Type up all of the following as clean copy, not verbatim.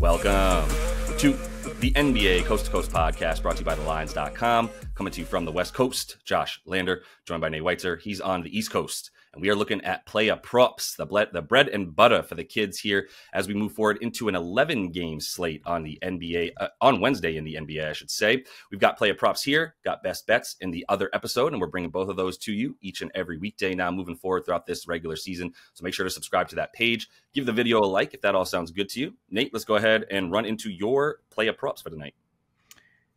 Welcome to the NBA Coast to Coast podcast brought to you by TheLines.com. Coming to you from the West Coast, Josh Lander, joined by Nate Weitzer. He's on the East Coast. And we are looking at playa props, the bread and butter for the kids here as we move forward into an 11-game slate on the NBA, on Wednesday in the NBA, I should say. We've got playa props here, got best bets in the other episode, and we're bringing both of those to you each and every weekday now moving forward throughout this regular season. So make sure to subscribe to that page. Give the video a like if that all sounds good to you. Nate, let's go ahead and run into your playa props for tonight.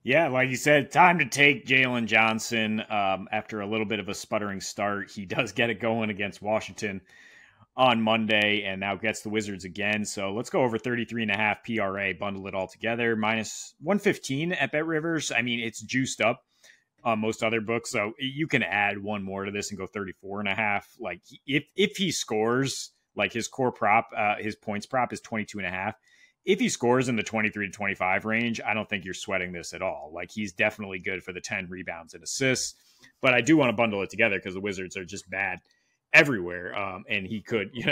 Yeah, like you said, time to take Jalen Johnson after a little bit of a sputtering start. He does get it going against Washington on Monday and now gets the Wizards again. So let's go over 33.5 PRA, bundle it all together. Minus 115 at Bet Rivers. I mean, it's juiced up on most other books. So you can add one more to this and go 34.5. Like if he scores, like his core prop, his points prop is 22.5. If he scores in the 23 to 25 range, I don't think you're sweating this at all. Like he's definitely good for the 10 rebounds and assists, but I do want to bundle it together because the Wizards are just bad everywhere. And he could, you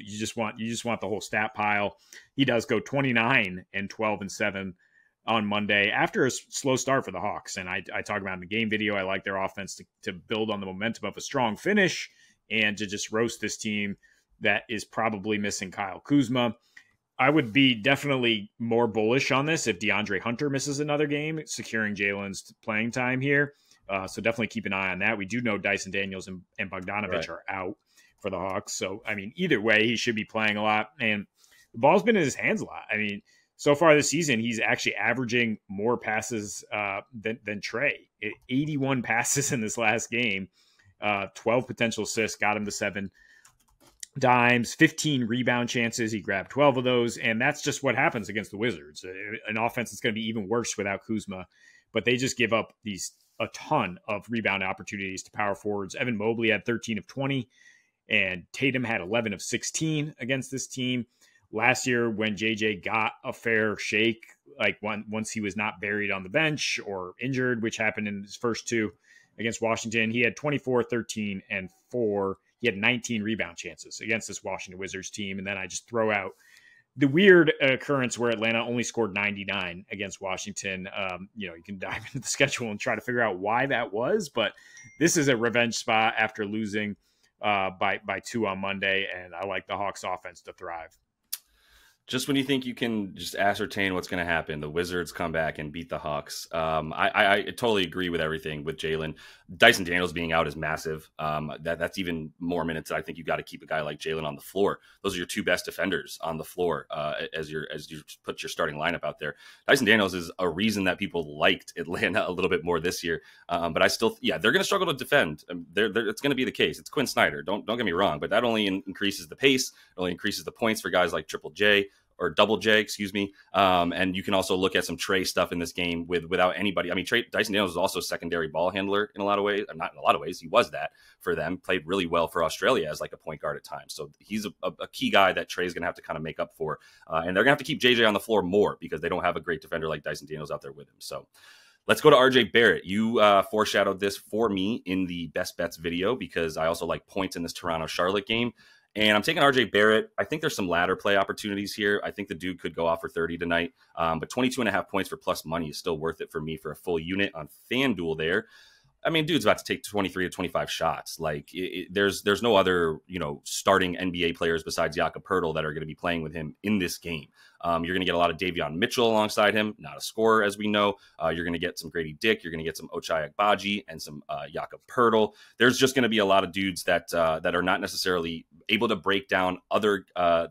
just want the whole stat pile. He does go 29 and 12 and 7 on Monday after a slow start for the Hawks. And I talk about in the game video, I like their offense to build on the momentum of a strong finish and to just roast this team that is probably missing Kyle Kuzma. I would be definitely more bullish on this if DeAndre Hunter misses another game, securing Jalen's playing time here. So definitely keep an eye on that. We do know Dyson Daniels and Bogdanović are out for the Hawks. So, I mean, either way, he should be playing a lot. And the ball's been in his hands a lot. I mean, so far this season, he's actually averaging more passes than Trey. 81 passes in this last game, 12 potential assists, got him to 7 dimes, 15 rebound chances. He grabbed 12 of those, and that's just what happens against the Wizards. An offense that's going to be even worse without Kuzma, but they just give up a ton of rebound opportunities to power forwards. Evan Mobley had 13 of 20, and Tatum had 11 of 16 against this team. Last year, when JJ got a fair shake, like once he was not buried on the bench or injured, which happened in his first two against Washington, he had 24, 13, and 4. He had 19 rebound chances against this Washington Wizards team. And then I just throw out the weird occurrence where Atlanta only scored 99 against Washington. You can dive into the schedule and try to figure out why that was. But this is a revenge spot after losing by 2 on Monday. And I like the Hawks offense to thrive. Just when you think you can just ascertain what's going to happen, the Wizards come back and beat the Hawks. I totally agree with everything with Jalen. Dyson Daniels being out is massive. That's even more minutes that I think you got to keep a guy like Jalen on the floor. Those are your two best defenders on the floor as you put your starting lineup out there. Dyson Daniels is a reason that people liked Atlanta a little bit more this year. But I still, they're going to struggle to defend. It's going to be the case. It's Quinn Snyder. Don't get me wrong, but that only increases the pace. It only increases the points for guys like Triple J. Or Double J, excuse me. And you can also look at some Trey stuff in this game without anybody. I mean, Dyson Daniels is also a secondary ball handler in a lot of ways. Not in a lot of ways. He was that for them. Played really well for Australia as like a point guard at times. So he's a key guy that Trey's going to have to kind of make up for. And they're going to have to keep JJ on the floor more because they don't have a great defender like Dyson Daniels out there with him. So let's go to RJ Barrett. You foreshadowed this for me in the best bets video because I also like points in this Toronto-Charlotte game. And I'm taking RJ Barrett. I think there's some ladder play opportunities here. I think the dude could go off for 30 tonight. But 22.5 points for plus money is still worth it for me for a full unit on FanDuel there. I mean, dude's about to take 23 to 25 shots. Like there's no other, starting NBA players besides Jakob Poeltl that are going to be playing with him in this game. You're going to get a lot of Davion Mitchell alongside him, not a scorer, as we know. You're going to get some Grady Dick. You're going to get some Ochai Agbaji and some Jakob Poeltl. There's just going to be a lot of dudes that are not necessarily able to break down other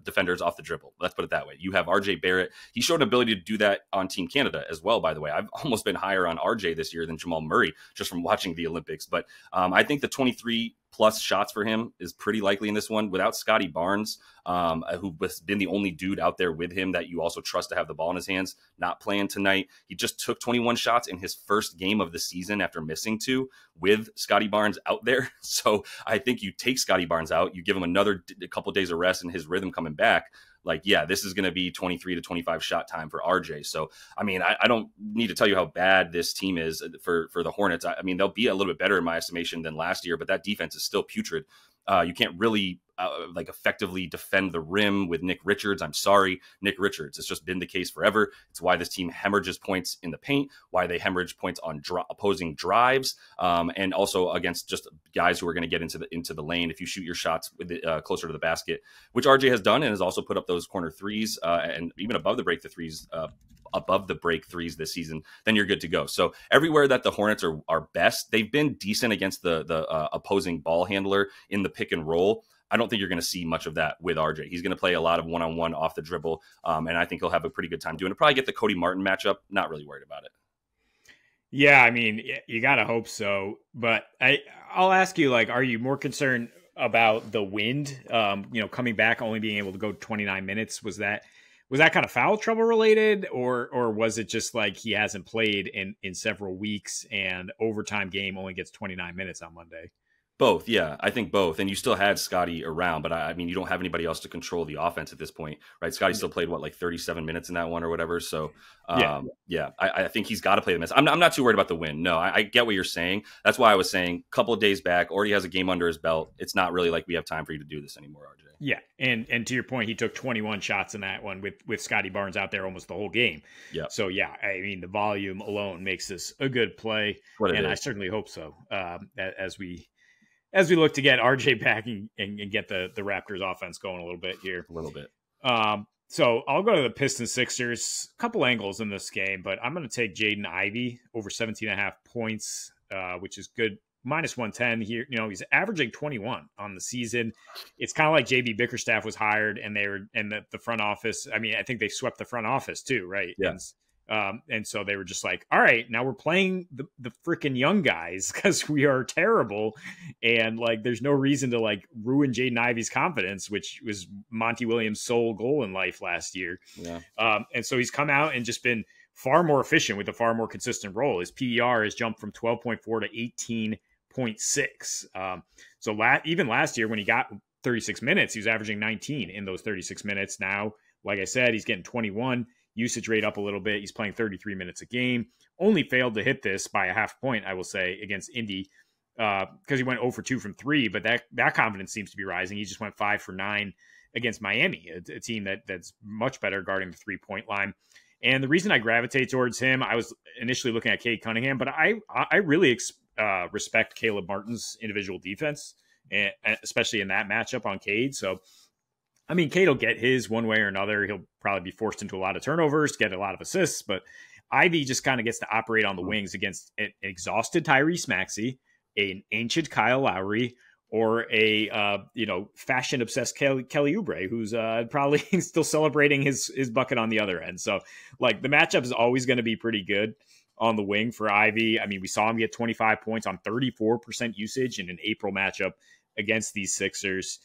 defenders off the dribble. Let's put it that way. You have RJ Barrett. He showed an ability to do that on Team Canada as well, by the way. I've almost been higher on RJ this year than Jamal Murray just from watching the Olympics. But I think the 23 plus shots for him is pretty likely in this one without Scotty Barnes, who has been the only dude out there with him that you also trust to have the ball in his hands, not playing tonight. He just took 21 shots in his first game of the season after missing 2 with Scotty Barnes out there. So I think you take Scotty Barnes out, you give him another couple of days of rest and his rhythm coming back. Like, yeah, this is going to be 23 to 25 shot time for RJ. So, I mean, I don't need to tell you how bad this team is for the Hornets. I mean, they'll be a little bit better in my estimation than last year, but that defense is still putrid. You can't really like effectively defend the rim with Nick Richards. I'm sorry, Nick Richards. It's just been the case forever. It's why this team hemorrhages points in the paint, why they hemorrhage points on opposing drives, and also against just guys who are going to get into the lane if you shoot your shots with closer to the basket, which RJ has done and has also put up those corner threes and even above the break threes this season, then you're good to go. So everywhere that the Hornets are best, they've been decent against the opposing ball handler in the pick and roll. I don't think you're going to see much of that with RJ. He's going to play a lot of one-on-one off the dribble, and I think he'll have a pretty good time doing it. Probably get the Cody Martin matchup. Not really worried about it. Yeah, I mean, you got to hope so. But I'll ask you, like, are you more concerned about the wind, coming back, only being able to go 29 minutes? Was that kind of foul trouble related, or was it just like he hasn't played in several weeks and overtime game only gets 29 minutes on Monday? Both, yeah, I think both. And you still had Scotty around, but I mean, you don't have anybody else to control the offense at this point, right? Scotty still played, like 37 minutes in that one or whatever. So, I think he's got to play the minutes. I'm not too worried about the win. No, I get what you're saying. That's why I was saying a couple of days back, already has a game under his belt. It's not really like we have time for you to do this anymore, RJ. Yeah, and to your point, he took 21 shots in that one with Scotty Barnes out there almost the whole game. Yeah. So, yeah, I mean, the volume alone makes this a good play, and I certainly hope so as we look to get RJ back and get the Raptors offense going a little bit here. A little bit. So I'll go to the Pistons Sixers. A couple angles in this game, but I'm going to take Jaden Ivey over 17.5 points, which is good. Minus 110 here. He's averaging 21 on the season. It's kind of like JB Bickerstaff was hired and the front office. I mean, I think they swept the front office too, right? Yeah. And so they were just like, all right, now we're playing the freaking young guys because we are terrible. And like, there's no reason to like ruin Jaden Ivey's confidence, which was Monty Williams' sole goal in life last year. Yeah. And so he's come out and just been far more efficient with a far more consistent role. His PER has jumped from 12.4 to 18.6. So even last year when he got 36 minutes, he was averaging 19 in those 36 minutes. Now, like I said, he's getting 21. Usage rate up a little bit. He's playing 33 minutes a game. Only failed to hit this by a half point, I will say, against Indy because he went 0 for 2 from 3. But that confidence seems to be rising. He just went 5 for 9 against Miami, a team that's much better guarding the 3-point line. And the reason I gravitate towards him, I was initially looking at Cade Cunningham, but I really respect Caleb Martin's individual defense, and especially in that matchup on Cade. So, I mean, Cade will get his one way or another. He'll probably be forced into a lot of turnovers, get a lot of assists, but Ivy just kind of gets to operate on the wings against an exhausted Tyrese Maxey, an ancient Kyle Lowry, or a fashion obsessed Kelly Oubre, who's probably still celebrating his bucket on the other end. So, like, the matchup is always going to be pretty good on the wing for Ivy. I mean, we saw him get 25 points on 34% usage in an April matchup against these Sixers.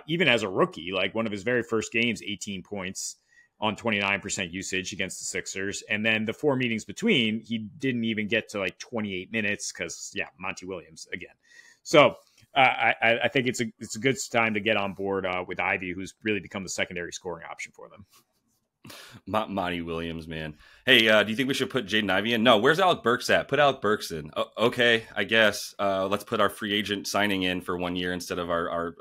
Even as a rookie, like one of his very first games, 18 points on 29% usage against the Sixers. And then the 4 meetings between, he didn't even get to like 28 minutes because, Monty Williams again. So I think it's a good time to get on board with Ivy, who's really become the secondary scoring option for them. Monty Williams, man. Hey, do you think we should put Jaden Ivey in? No, where's Alec Burks at? Put Alec Burks in. Okay, I guess. Let's put our free agent signing in for 1 year instead of our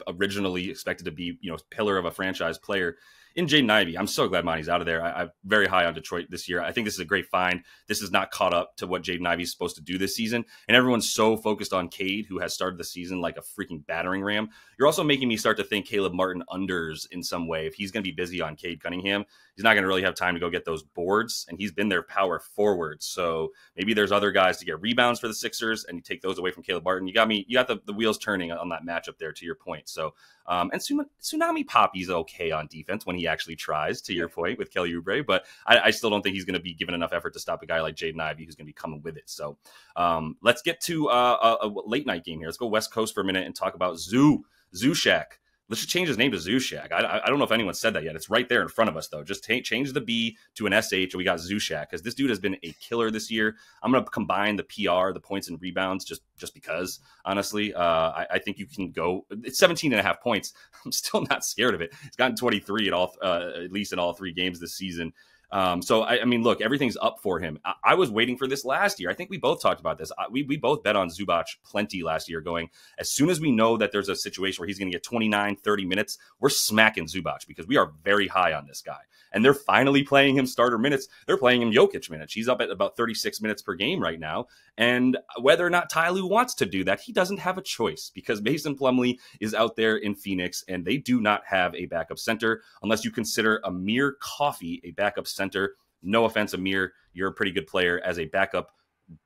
originally expected to be, pillar of a franchise player in Jaden Ivey. I'm so glad Monty's out of there. I'm very high on Detroit this year. I think this is a great find. This is not caught up to what Jaden Ivey is supposed to do this season. And everyone's so focused on Cade, who has started the season like a freaking battering ram. You're also making me start to think Caleb Martin unders in some way. If he's going to be busy on Cade Cunningham, he's not going to really have time to go get those boards. And he's been their power forward. So maybe there's other guys to get rebounds for the Sixers and you take those away from Caleb Martin. You got the wheels turning on that matchup there, to your point. So, and Tsunami Poppy's okay on defense when he actually tries, to your point, with Kelly Oubre, but I still don't think he's going to be given enough effort to stop a guy like Jaden Ivey who's going to be coming with it. So let's get to a late night game here. Let's go West Coast for a minute and talk about Zushak. Let's just change his name to Zushak. I don't know if anyone said that yet. It's right there in front of us, though. Just change the B to an SH, and we got Zushak, because this dude has been a killer this year. I'm going to combine the PR, the points and rebounds, just because, honestly. I think you can go. It's 17.5 points. I'm still not scared of it. It's gotten 23 at least in all 3 games this season. I mean, look, everything's up for him. I was waiting for this last year. I think we both talked about this. We both bet on Zubac plenty last year, going, as soon as we know that there's a situation where he's going to get 29, 30 minutes, we're smacking Zubac because we are very high on this guy. And they're finally playing him starter minutes. They're playing him Jokic minutes. He's up at about 36 minutes per game right now. And whether or not Ty Lue wants to do that, he doesn't have a choice because Mason Plumlee is out there in Phoenix and they do not have a backup center unless you consider Amir Coffey a backup center. No offense, Amir, you're a pretty good player as a backup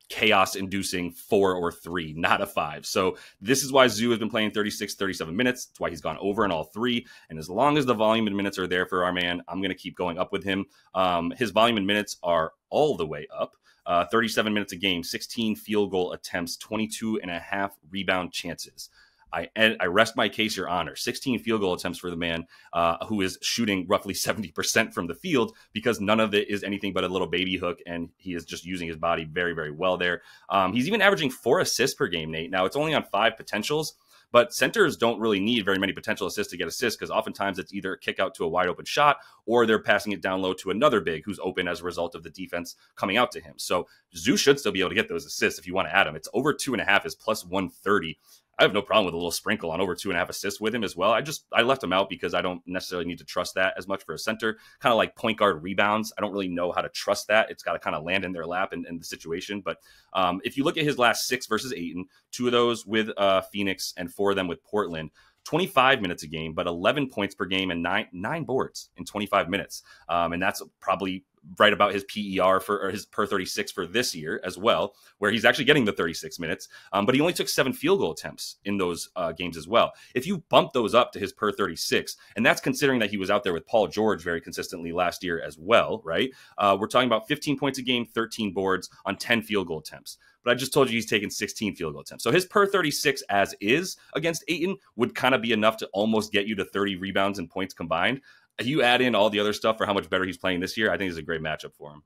chaos-inducing 4 or 3, not a 5. So this is why Zoo has been playing 36, 37 minutes. That's why he's gone over in all 3. And as long as the volume and minutes are there for our man, I'm going to keep going up with him. His volume and minutes are all the way up. 37 minutes a game, 16 field goal attempts, 22 and a half rebound chances. I rest my case, Your Honor. 16 field goal attempts for the man who is shooting roughly 70% from the field because none of it is anything but a little baby hook, and he is just using his body very, very well there. He's even averaging 4 assists per game, Nate. Now, it's only on 5 potentials, but centers don't really need very many potential assists to get assists because oftentimes it's either a kick out to a wide open shot or they're passing it down low to another big who's open as a result of the defense coming out to him. So Zoo should still be able to get those assists if you want to add him. It's over 2.5 is plus 130. I have no problem with a little sprinkle on over 2.5 assists with him as well. I left him out because I don't necessarily need to trust that as much for a center. Kind of like point guard rebounds. I don't really know how to trust that. It's got to kind of land in their lap in the situation. But if you look at his last 6 versus Ayton, 2 of those with Phoenix and 4 of them with Portland, 25 minutes a game, but 11 points per game and nine boards in 25 minutes. And that's probably right about his PER or his per 36 for this year as well, where he's actually getting the 36 minutes. But he only took 7 field goal attempts in those games as well. If you bump those up to his per 36, and that's considering that he was out there with Paul George very consistently last year as well, right? We're talking about 15 points a game, 13 boards on 10 field goal attempts. But I just told you he's taken 16 field goal attempts. So his per 36 as is against Ayton would kind of be enough to almost get you to 30 rebounds and points combined. You add in all the other stuff for how much better he's playing this year, I think it's a great matchup for him.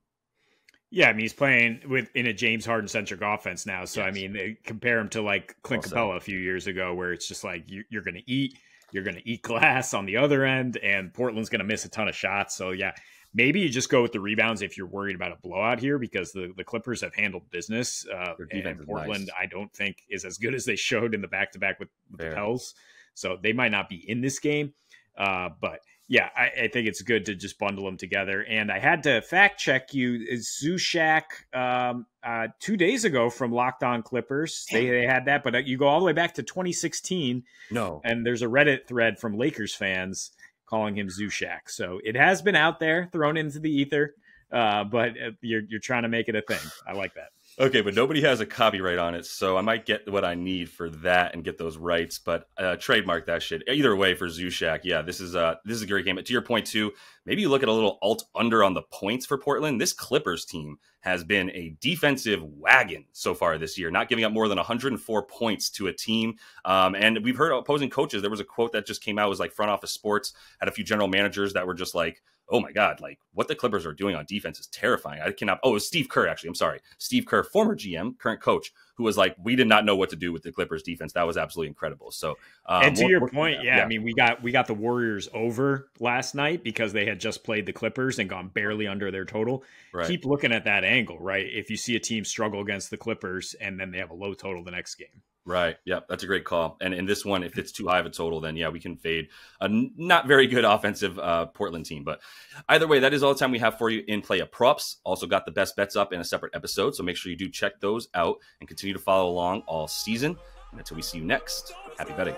Yeah, I mean, he's playing in a James Harden-centric offense now. So, yes. I mean, they compare him to like Clint Capella a few years ago where it's just like you're going to eat glass on the other end, and Portland's going to miss a ton of shots. So, yeah, maybe you just go with the rebounds if you're worried about a blowout here because the Clippers have handled business. And Portland, nice. I don't think, is as good as they showed in the back-to-back with the Pels. So they might not be in this game. But yeah, I think it's good to just bundle them together. And I had to fact check you. Zubac 2 days ago from Locked On Clippers. They had that, but you go all the way back to 2016. No. And there's a Reddit thread from Lakers fans calling him Zubac. So it has been out there, thrown into the ether, but you're trying to make it a thing. I like that. Okay, but nobody has a copyright on it, so I might get what I need for that and get those rights, but trademark that shit. Either way, for Zubac, yeah, this is a great game. But to your point, too, maybe you look at a little alt-under on the points for Portland. This Clippers team has been a defensive wagon so far this year, not giving up more than 104 points to a team. And we've heard opposing coaches. There was a quote that just came out, it was like Front Office Sports, had a few general managers that were just like, oh my God, like what the Clippers are doing on defense is terrifying. I cannot. Oh, it was Steve Kerr, actually. I'm sorry. Steve Kerr, former GM, current coach, who was like, we did not know what to do with the Clippers defense. That was absolutely incredible. So, and to your point, yeah, I mean, we got the Warriors over last night because they had just played the Clippers and gone barely under their total. Right. Keep looking at that angle, right? If you see a team struggle against the Clippers and then they have a low total the next game. Right. Yeah, that's a great call. And in this one, if it's too high of a total, then yeah, we can fade a not very good offensive Portland team. But either way, that is all the time we have for you in Play of Props. Also got the best bets up in a separate episode. So make sure you do check those out and continue to follow along all season. And until we see you next, happy betting.